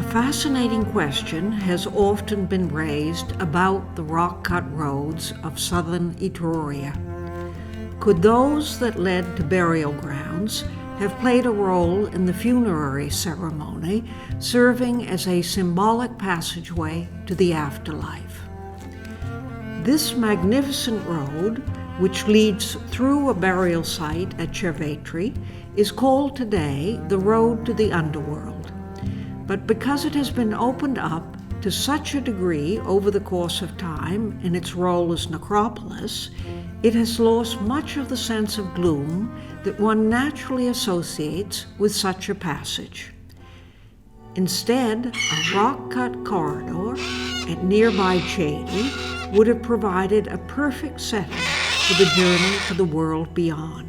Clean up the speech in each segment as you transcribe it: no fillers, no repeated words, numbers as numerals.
fascinating question has often been raised about the rock-cut roads of southern Etruria. Could those that led to burial grounds have played a role in the funerary ceremony, serving as a symbolic passageway to the afterlife? This magnificent road, which leads through a burial site at Cervetri, is called today the Road to the Underworld. But because it has been opened up to such a degree over the course of time in its role as necropolis, it has lost much of the sense of gloom that one naturally associates with such a passage. Instead, a rock-cut corridor at nearby Chedi would have provided a perfect setting for the journey to the world beyond.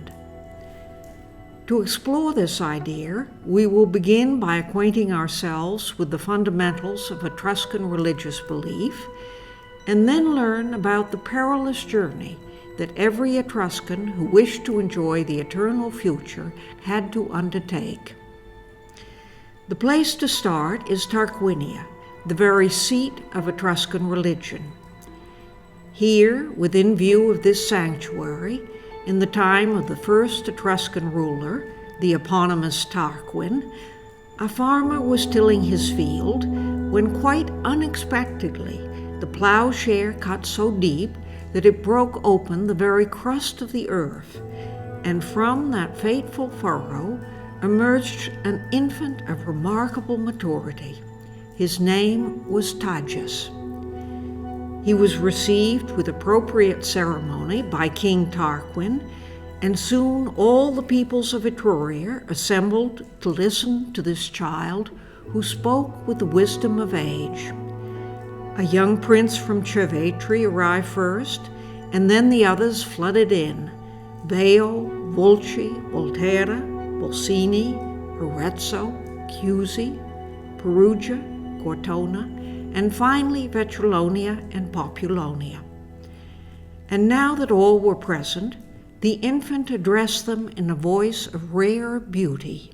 To explore this idea, we will begin by acquainting ourselves with the fundamentals of Etruscan religious belief, and then learn about the perilous journey that every Etruscan who wished to enjoy the eternal future had to undertake. The place to start is Tarquinia, the very seat of Etruscan religion. Here, within view of this sanctuary, in the time of the first Etruscan ruler, the eponymous Tarquin, a farmer was tilling his field when quite unexpectedly the plowshare cut so deep that it broke open the very crust of the earth, and from that fateful furrow emerged an infant of remarkable maturity. His name was Tagus. He was received with appropriate ceremony by King Tarquin, and soon all the peoples of Etruria assembled to listen to this child who spoke with the wisdom of age. A young prince from Cervetri arrived first, and then the others flooded in: Veo, Volci, Volterra, Bolsini, Arezzo, Chiusi, Perugia, Cortona, and finally Vetulonia and Populonia. And now that all were present, the infant addressed them in a voice of rare beauty.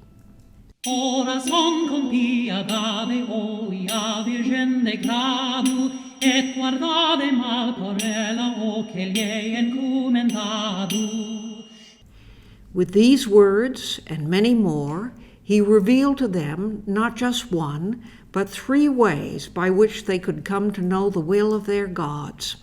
Ora son compia dave oia virgende gradu, et guardade martorella o che liei encomentadu. With these words and many more, he revealed to them not just one, but 3 ways by which they could come to know the will of their gods.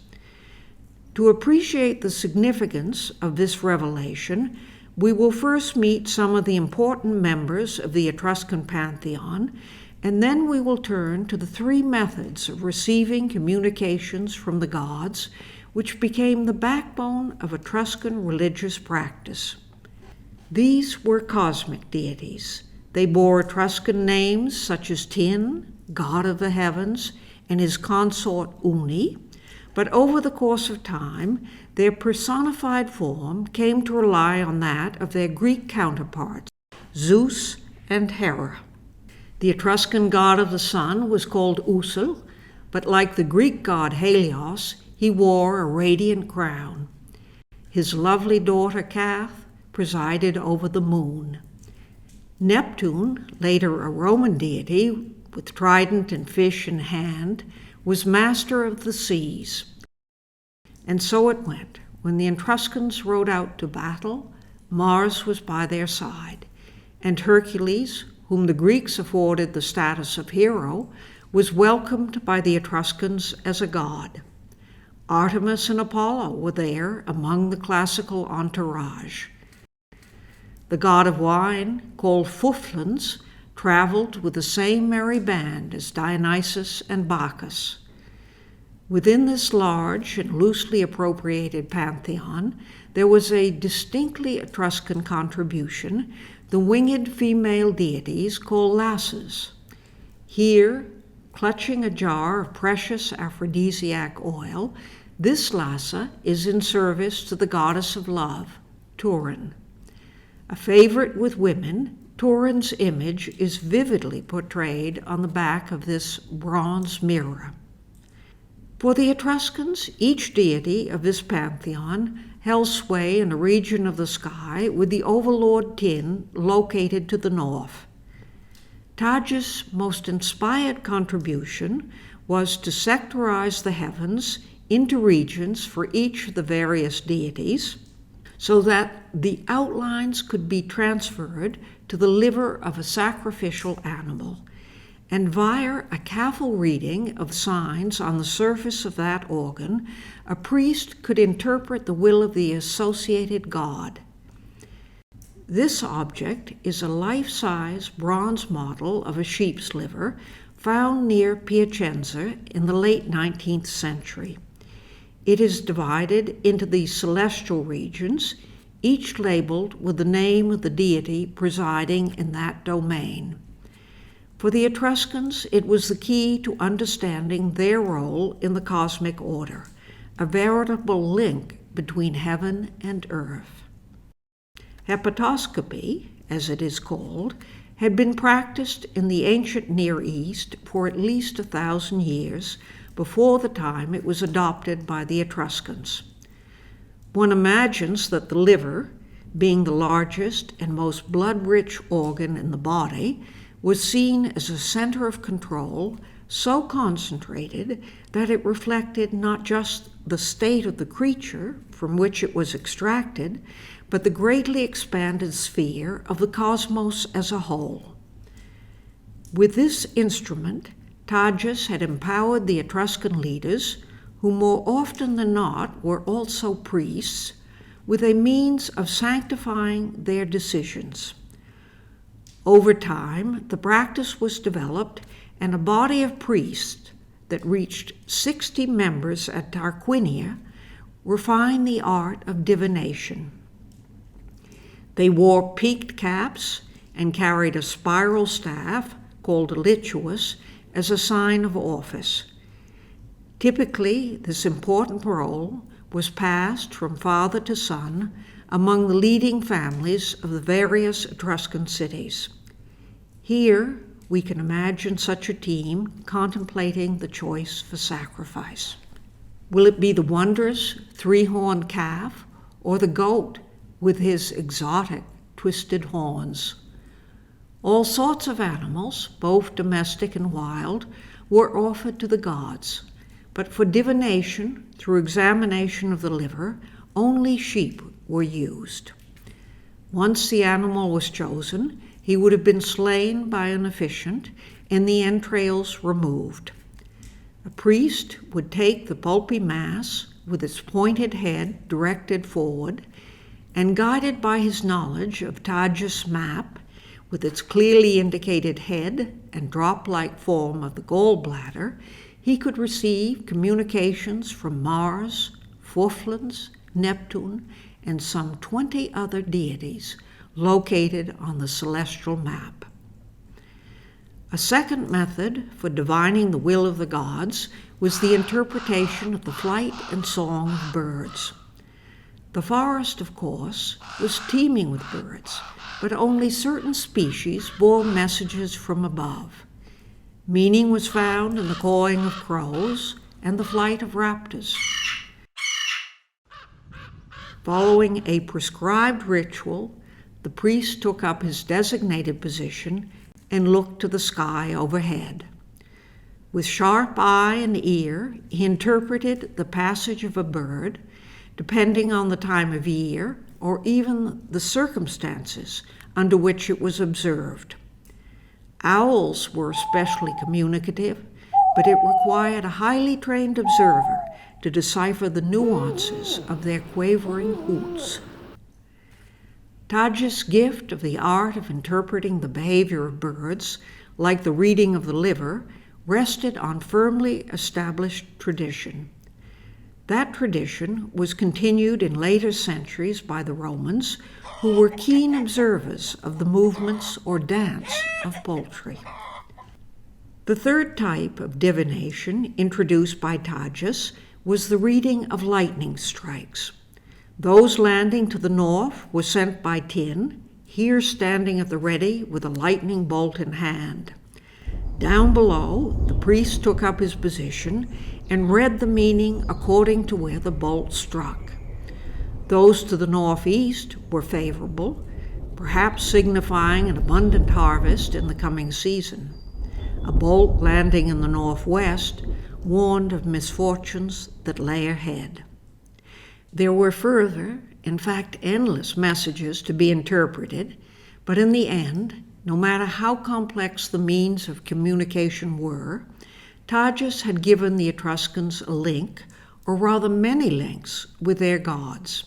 To appreciate the significance of this revelation, we will first meet some of the important members of the Etruscan pantheon, and then we will turn to the 3 methods of receiving communications from the gods, which became the backbone of Etruscan religious practice. These were cosmic deities. They bore Etruscan names such as Tin, god of the heavens, and his consort Uni, but over the course of time, their personified form came to rely on that of their Greek counterparts, Zeus and Hera. The Etruscan god of the sun was called Usul, but like the Greek god Helios, he wore a radiant crown. His lovely daughter Cath presided over the moon. Neptune, later a Roman deity with trident and fish in hand, was master of the seas. And so it went. When the Etruscans rode out to battle, Mars was by their side, and Hercules, whom the Greeks afforded the status of hero, was welcomed by the Etruscans as a god. Artemis and Apollo were there among the classical entourage. The god of wine, called Fuflens, traveled with the same merry band as Dionysus and Bacchus. Within this large and loosely appropriated pantheon, there was a distinctly Etruscan contribution, the winged female deities called lasses. Here, clutching a jar of precious aphrodisiac oil, this lassa is in service to the goddess of love, Turin. A favorite with women, Turin's image is vividly portrayed on the back of this bronze mirror. For the Etruscans, each deity of this pantheon held sway in a region of the sky with the overlord Tin located to the north. Tages' most inspired contribution was to sectorize the heavens into regions for each of the various deities, so that the outlines could be transferred to the liver of a sacrificial animal, and via a careful reading of signs on the surface of that organ, a priest could interpret the will of the associated god. This object is a life-size bronze model of a sheep's liver found near Piacenza in the late 19th century. It is divided into the celestial regions, each labeled with the name of the deity presiding in that domain. For the Etruscans, it was the key to understanding their role in the cosmic order, a veritable link between heaven and earth. Hepatoscopy, as it is called, had been practiced in the ancient Near East for at least 1,000 years before the time it was adopted by the Etruscans. One imagines that the liver, being the largest and most blood-rich organ in the body, was seen as a center of control so concentrated that it reflected not just the state of the creature from which it was extracted, but the greatly expanded sphere of the cosmos as a whole. With this instrument, Tages had empowered the Etruscan leaders, who more often than not were also priests, with a means of sanctifying their decisions. Over time, the practice was developed, and a body of priests that reached 60 members at Tarquinia refined the art of divination. They wore peaked caps and carried a spiral staff called a lichuus as a sign of office. Typically, this important role was passed from father to son among the leading families of the various Etruscan cities. Here, we can imagine such a team contemplating the choice for sacrifice. Will it be the wondrous three-horned calf or the goat with his exotic twisted horns? All sorts of animals, both domestic and wild, were offered to the gods, but for divination, through examination of the liver, only sheep were used. Once the animal was chosen, he would have been slain by an officiant and the entrails removed. A priest would take the pulpy mass with its pointed head directed forward, and guided by his knowledge of Tages' map, with its clearly indicated head and drop-like form of the gallbladder, he could receive communications from Mars, Fuflans, Neptune, and some 20 other deities located on the celestial map. A second method for divining the will of the gods was the interpretation of the flight and song of birds. The forest, of course, was teeming with birds, but only certain species bore messages from above. Meaning was found in the cawing of crows and the flight of raptors. Following a prescribed ritual, the priest took up his designated position and looked to the sky overhead. With sharp eye and ear, he interpreted the passage of a bird, depending on the time of year or even the circumstances under which it was observed. Owls were especially communicative, but it required a highly trained observer to decipher the nuances of their quavering hoots. Tages' gift of the art of interpreting the behavior of birds, like the reading of the liver, rested on firmly established tradition. That tradition was continued in later centuries by the Romans, who were keen observers of the movements or dance of poultry. The third type of divination introduced by Tages was the reading of lightning strikes. Those landing to the north were sent by Tin, here standing at the ready with a lightning bolt in hand. Down below, the priest took up his position and read the meaning according to where the bolt struck. Those to the northeast were favorable, perhaps signifying an abundant harvest in the coming season. A bolt landing in the northwest warned of misfortunes that lay ahead. There were further, in fact endless, messages to be interpreted, but in the end, no matter how complex the means of communication were, Tages had given the Etruscans a link, or rather many links, with their gods.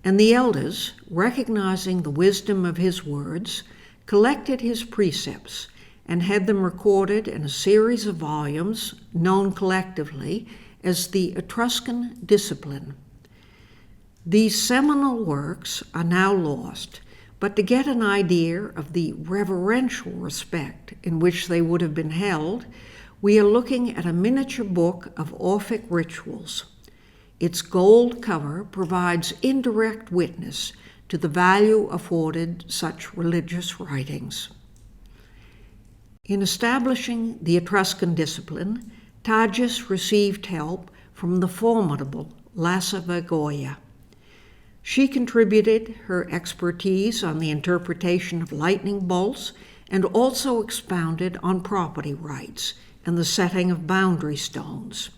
And the elders, recognizing the wisdom of his words, collected his precepts and had them recorded in a series of volumes known collectively as the Etruscan Discipline. These seminal works are now lost, but to get an idea of the reverential respect in which they would have been held, we are looking at a miniature book of Orphic rituals. Its gold cover provides indirect witness to the value afforded such religious writings. In establishing the Etruscan discipline, Tages received help from the formidable Lassa Vergoia. She contributed her expertise on the interpretation of lightning bolts and also expounded on property rights and the setting of boundary stones.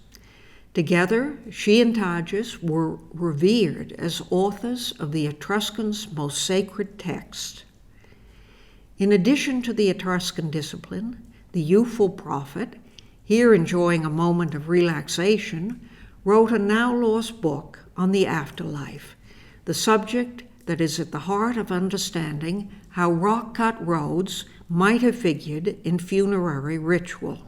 Together, she and Tages were revered as authors of the Etruscans' most sacred text. In addition to the Etruscan discipline, the youthful prophet, here enjoying a moment of relaxation, wrote a now-lost book on the afterlife, the subject that is at the heart of understanding how rock-cut roads might have figured in funerary ritual.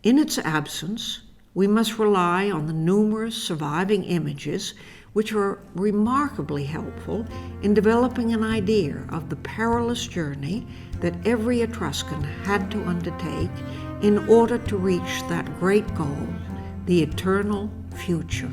In its absence, we must rely on the numerous surviving images which are remarkably helpful in developing an idea of the perilous journey that every Etruscan had to undertake in order to reach that great goal, the eternal future.